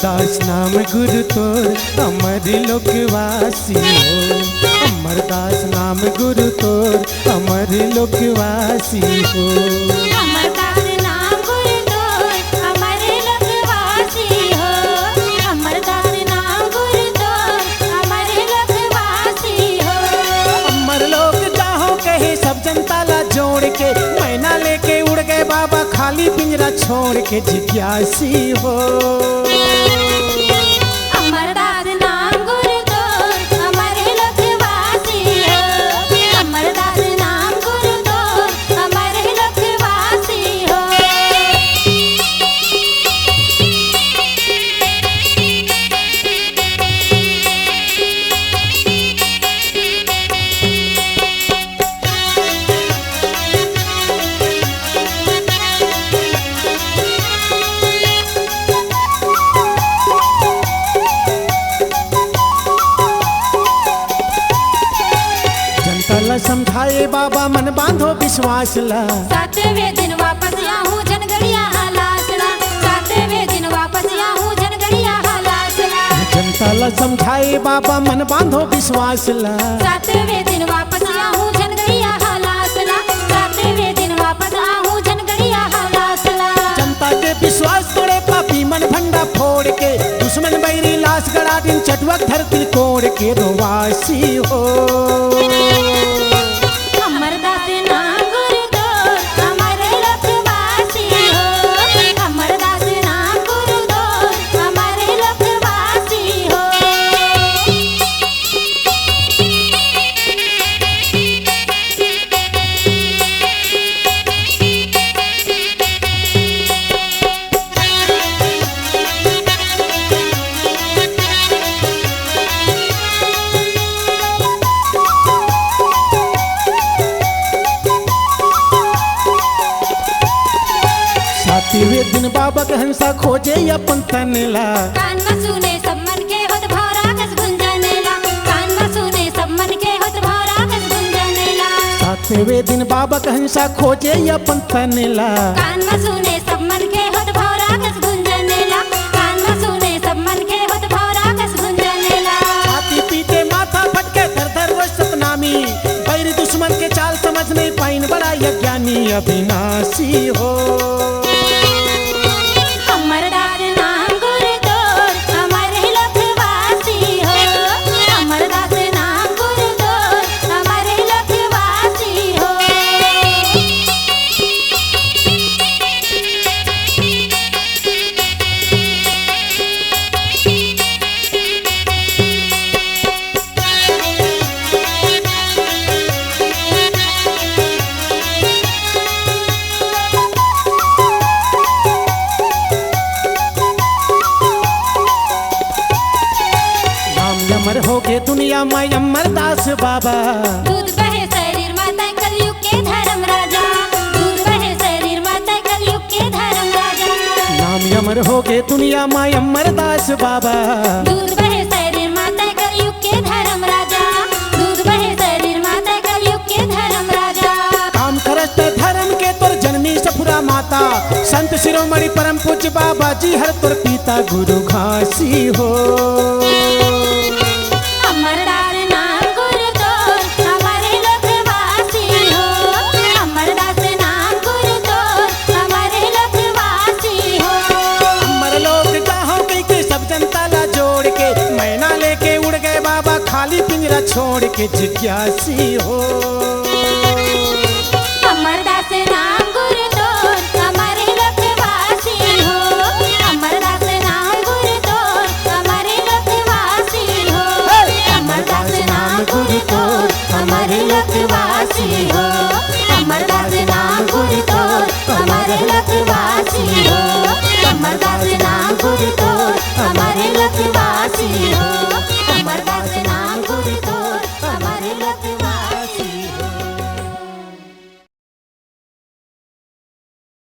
अमरदास नाम गुरु तोर अमर लोकवासी हो। अमरदास नाम गुरु तोर अमर लोकवासी हो। अमरदास नाम गुरु तोर अमर लोकवासी हो। अमरदास नाम गुरु तोर अमर लोकवासी हो। अमर लोग जाहो कहे सब जनता ला जोड़ के, मैना लेके उड़ गए बाबा खाली पिंजरा छोड़ के जिज्ञासी हो। अमरदास नाम गुरु तोर अमर लोकवासी हो। अमरदास नाम गुरु तोर अमर लोकवासी हो। ला समझाए बाबा मन बांधो विश्वास ला। सातवें दिन वापस आऊं जनगढ़िया हलासला। सातवें दिन वापस आऊं जनगढ़िया हलासला। जनता ला समझाए बाबा मन बांधो विश्वास ला। सातवें दिन वापस आऊं जनगढ़िया हलासला। सातवें दिन वापस आऊं जनगढ़िया हलासला। जनता के विश्वास तोड़े पापी मन भंडा फोड़ के, दुश्मन बैरी लाश गड़ा दिन चटवक धरती कोड़ के रोवासी हो। अमरदास नाम गुरु तोर अमर लोकवासी हो। अमरदास नाम गुरु तोर अमर लोकवासी हो। सातवें दिन बाबा के हंसा खोजे अपन तन ला। कान में सुने सब मन के होत भौरा कस गुंजनेला। कान में सुने सब मन के होत भौरा कस गुंजनेला। सातवें दिन बाबा के हंसा खोजे अपन तन ला। कान में सुने सब मन के होत भौरा कस गुंजनेला। कान में सुने सब मन के होत भौरा कस गुंजनेला। छाती पीटे माथा फटके थर थर वो सतनामी, बैरी दुश्मन के चाल समझ नहीं पाइन बड़ा यज्ञानी अविनाशी हो। अमरदास नाम गुरु तोर अमर लोकवासी हो। अमरदास नाम गुरु तोर अमर लोकवासी हो। अमर हो गए दुनिया में अमरदास बाबा। दूध बहे शरीर माता कलयुग के धर्म राजा। दूध बहे शरीर माता कलयुग के धर्म राजा। नाम अमर हो गए दुनिया में अमरदास बाबा। दूध बहे शरीर माता कलयुग के धर्म राजा। दूध बहे शरीर माता कलयुग के धर्म राजा। काम करत धर्म के तोर जननी सफुरा माता, संत शिरोमणि परम पूज्य बाबा जी हर तोर पिता गुरु घासी हो। अमरदास नाम गुरु तोर अमर लोकवासी हो। अमरदास नाम गुरु तोर अमर लोकवासी हो। अमर लोग जाहो कई के सब जनता ला जोड़ के, मैना लेके उड़ गए बाबा खाली पिंजरा छोड़ के जिज्ञासी हो। अमरदास नाम गुरु तोर अमर लोकवासी हो। अमरदास नाम गुरु तोर अमर लोकवासी हो। अमरदास नाम गुरु तोर अमर लोकवासी हो। अमरदास नाम गुरु तोर अमर लोकवासी हो। अमरदास नाम गुरु तोर अमर लोकवासी हो।